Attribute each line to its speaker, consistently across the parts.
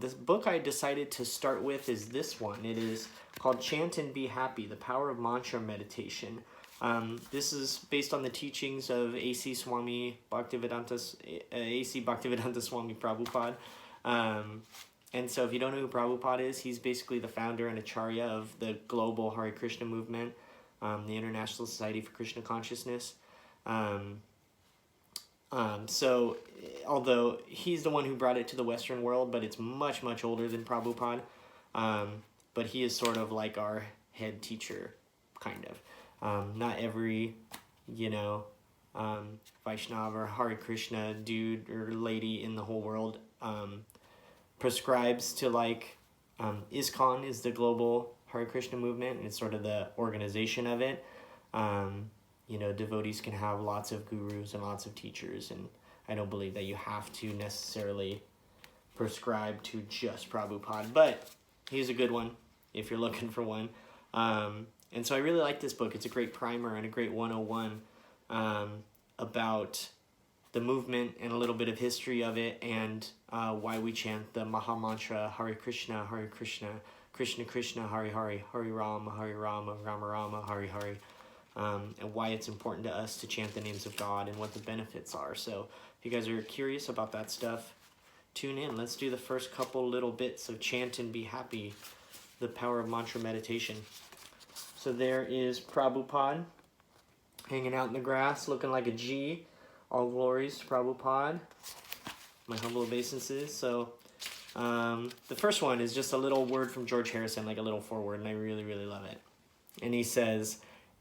Speaker 1: This book I decided to start with is this one. It is called Chant and Be Happy, The Power of Mantra Meditation. This is based on the teachings of A.C. Bhaktivedanta Swami Prabhupada. And so if you don't know who Prabhupada is, he's basically the founder and acharya of the global Hare Krishna movement, the International Society for Krishna Consciousness. So although he's the one who brought it to the Western world, but it's much, much older than Prabhupada. But he is sort of like our head teacher, kind of. Not every, Vaishnava or Hare Krishna dude or lady in the whole world prescribes to ISKCON is the global Hare Krishna movement, and it's sort of the organization of it. Devotees can have lots of gurus and lots of teachers, and I don't believe that you have to necessarily prescribe to just Prabhupada, but he's a good one if you're looking for one. And so I really like this book. It's a great primer and a great 101 about the movement and a little bit of history of it, and why we chant the Maha Mantra Hare Krishna, Krishna Krishna, Hare Hare, Hare Rama, Rama Rama, Hare Hare. And why it's important to us to chant the names of God and what the benefits are. So if you guys are curious about that stuff, tune in. Let's do the first couple little bits of Chant and Be Happy, the power of mantra meditation. So there is Prabhupada hanging out in the grass looking like a G. All glories to Prabhupada. My humble obeisances. So the first one is just a little word from George Harrison, like a little foreword, and I really, really love it. And he says,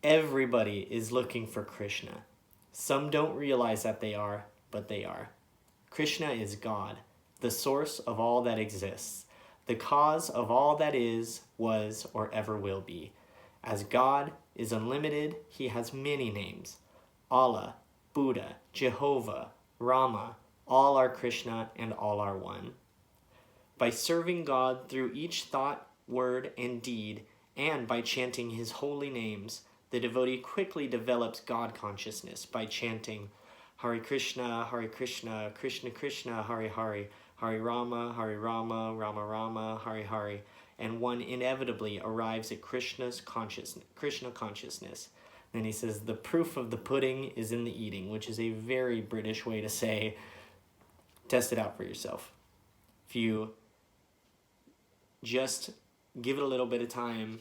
Speaker 1: everybody is looking for Krishna. Some don't realize that they are, but they are. Krishna is God, the source of all that exists, the cause of all that is, was, or ever will be. As God is unlimited, he has many names. Allah, Buddha, Jehovah, Rama, all are Krishna and all are one. By serving God through each thought, word, and deed, and by chanting his holy names, the devotee quickly develops God consciousness by chanting Hare Krishna, Krishna Krishna, Hare Hare, Hare Rama, Rama Rama, Hare Hare, and one inevitably arrives at Krishna consciousness. Then he says, the proof of the pudding is in the eating, which is a very British way to say, test it out for yourself. If you just give it a little bit of time,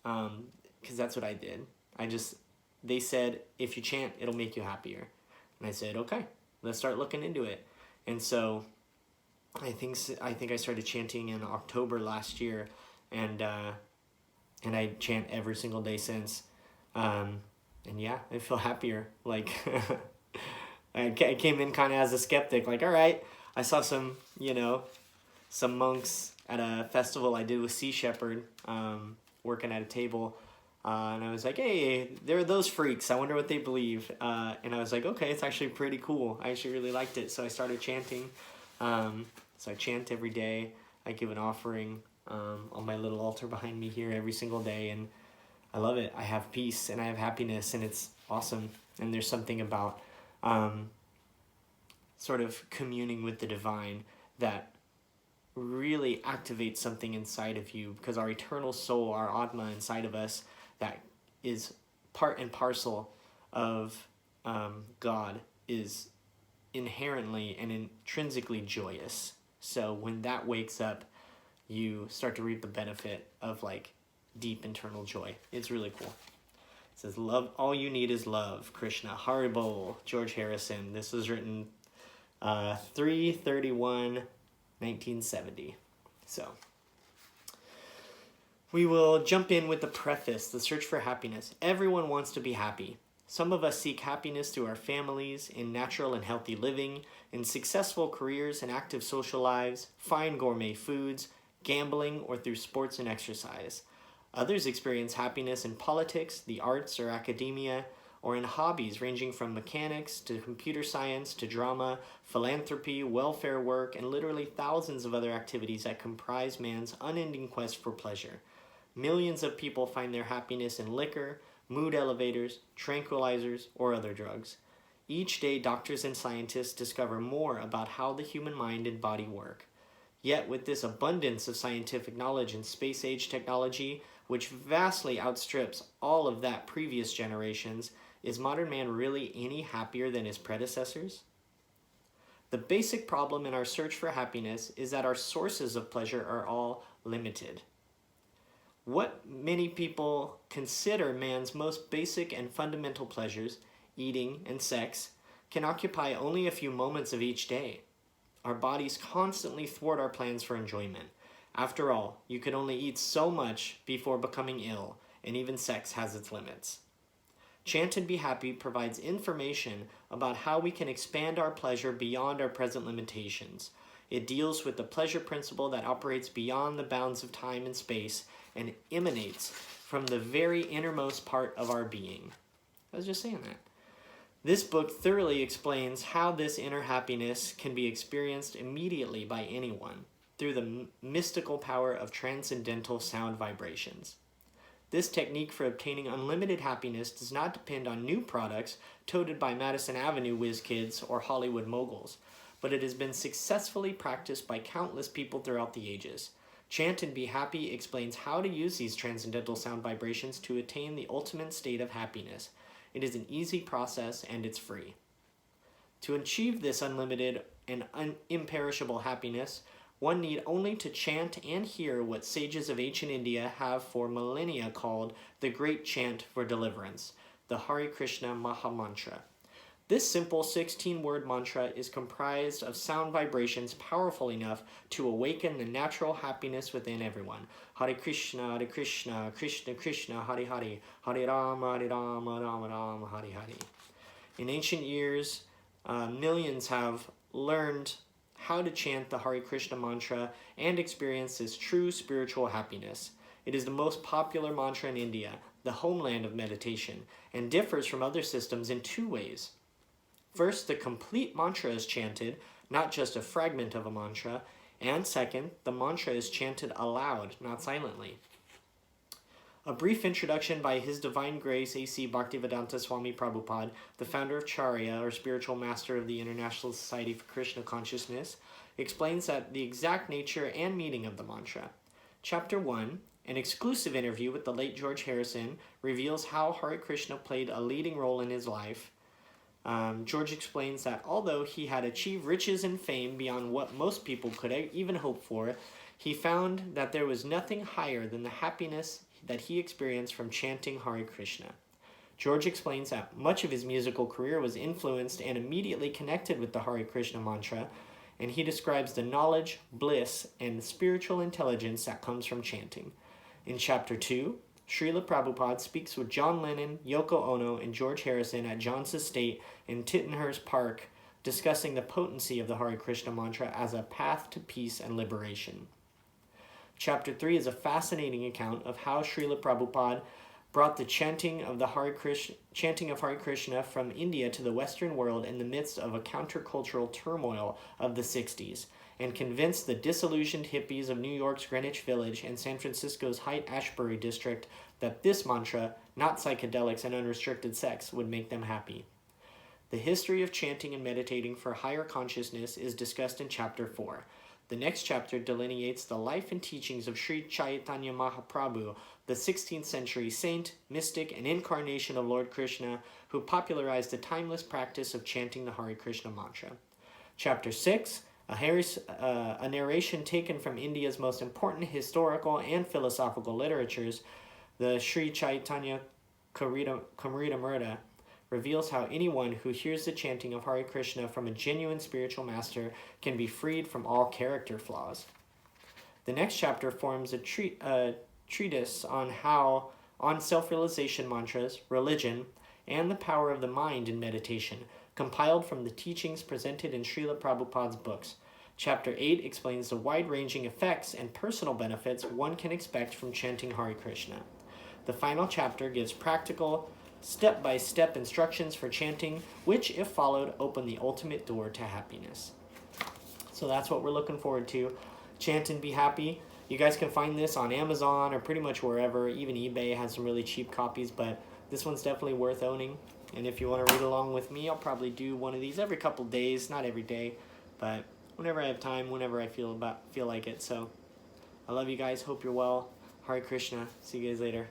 Speaker 1: because that's what I did. They said, if you chant, it'll make you happier. And I said, okay, let's start looking into it. And so I think I started chanting in October last year, and I chant every single day since. And yeah, I feel happier. I came in kind of as a skeptic, all right, I saw some monks at a festival I did with Sea Shepherd, working at a table. And I was like, hey, there are those freaks. I wonder what they believe. And I was like, okay, it's actually pretty cool. I actually really liked it. So I started chanting. So I chant every day. I give an offering on my little altar behind me here every single day. And I love it. I have peace and I have happiness, and it's awesome. And there's something about sort of communing with the divine that really activates something inside of you, because our eternal soul, our Atma inside of us, that is part and parcel of God, is inherently and intrinsically joyous. So when that wakes up, you start to reap the benefit of deep internal joy. It's really cool. It says, love, all you need is love, Krishna. Haribol, George Harrison. This was written 3/31/1970. So we will jump in with the preface, the search for happiness. Everyone wants to be happy. Some of us seek happiness through our families, in natural and healthy living, in successful careers and active social lives, fine gourmet foods, gambling, or through sports and exercise. Others experience happiness in politics, the arts, or academia, or in hobbies ranging from mechanics to computer science to drama, philanthropy, welfare work, and literally thousands of other activities that comprise man's unending quest for pleasure. Millions of people find their happiness in liquor, mood elevators, tranquilizers, or other drugs. Each day, doctors and scientists discover more about how the human mind and body work. Yet with this abundance of scientific knowledge and space-age technology, which vastly outstrips all of that previous generations, is modern man really any happier than his predecessors? The basic problem in our search for happiness is that our sources of pleasure are all limited. What many people consider man's most basic and fundamental pleasures, eating and sex, can occupy only a few moments of each day. Our bodies constantly thwart our plans for enjoyment. After all, you could only eat so much before becoming ill, and even sex has its limits. Chant and Be Happy provides information about how we can expand our pleasure beyond our present limitations. It deals with the pleasure principle that operates beyond the bounds of time and space and emanates from the very innermost part of our being. I was just saying that. This book thoroughly explains how this inner happiness can be experienced immediately by anyone through the mystical power of transcendental sound vibrations. This technique for obtaining unlimited happiness does not depend on new products touted by Madison Avenue whiz kids or Hollywood moguls, but it has been successfully practiced by countless people throughout the ages. Chant and Be Happy explains how to use these transcendental sound vibrations to attain the ultimate state of happiness. It is an easy process and it's free. To achieve this unlimited and imperishable happiness, one need only to chant and hear what sages of ancient India have for millennia called the Great Chant for Deliverance, the Hare Krishna Maha Mantra. This simple 16-word mantra is comprised of sound vibrations powerful enough to awaken the natural happiness within everyone. Hare Krishna, Krishna Krishna, Hare Hare, Hare Rama, Rama Rama, Hare Hare. In ancient years, millions have learned how to chant the Hare Krishna mantra and experience this true spiritual happiness. It is the most popular mantra in India, the homeland of meditation, and differs from other systems in two ways. First, the complete mantra is chanted, not just a fragment of a mantra, and second, the mantra is chanted aloud, not silently. A brief introduction by His Divine Grace A.C. Bhaktivedanta Swami Prabhupada, the founder of Charya, or spiritual master of the International Society for Krishna Consciousness, explains that the exact nature and meaning of the mantra. Chapter 1, an exclusive interview with the late George Harrison, reveals how Hare Krishna played a leading role in his life. George explains that although he had achieved riches and fame beyond what most people could even hope for, he found that there was nothing higher than the happiness that he experienced from chanting Hare Krishna. George explains that much of his musical career was influenced and immediately connected with the Hare Krishna mantra, and he describes the knowledge, bliss, and spiritual intelligence that comes from chanting. In Chapter 2, Srila Prabhupada speaks with John Lennon, Yoko Ono, and George Harrison at John's estate in Tittenhurst Park, discussing the potency of the Hare Krishna mantra as a path to peace and liberation. Chapter 3 is a fascinating account of how Srila Prabhupada brought the chanting of Hare Krishna from India to the Western world in the midst of a countercultural turmoil of the 60s, and convinced the disillusioned hippies of New York's Greenwich Village and San Francisco's Haight-Ashbury district that this mantra, not psychedelics and unrestricted sex, would make them happy. The history of chanting and meditating for higher consciousness is discussed in Chapter 4. The next chapter delineates the life and teachings of Sri Chaitanya Mahaprabhu, the 16th century saint, mystic, and incarnation of Lord Krishna, who popularized the timeless practice of chanting the Hare Krishna mantra. Chapter 6, a narration taken from India's most important historical and philosophical literatures, the Sri Chaitanya Charitamrita, reveals how anyone who hears the chanting of Hare Krishna from a genuine spiritual master can be freed from all character flaws. The next chapter forms a treatise on self-realization mantras, religion, and the power of the mind in meditation, compiled from the teachings presented in Srila Prabhupada's books. Chapter 8 explains the wide-ranging effects and personal benefits one can expect from chanting Hare Krishna. The final chapter gives practical, step-by-step instructions for chanting, which, if followed, open the ultimate door to happiness. So that's what we're looking forward to. Chant and Be Happy. You guys can find this on Amazon or pretty much wherever. Even eBay has some really cheap copies, but this one's definitely worth owning. And if you want to read along with me, I'll probably do one of these every couple days, not every day, but whenever I have time, whenever I feel like it. So I love you guys. Hope you're well. Hare Krishna. See you guys later.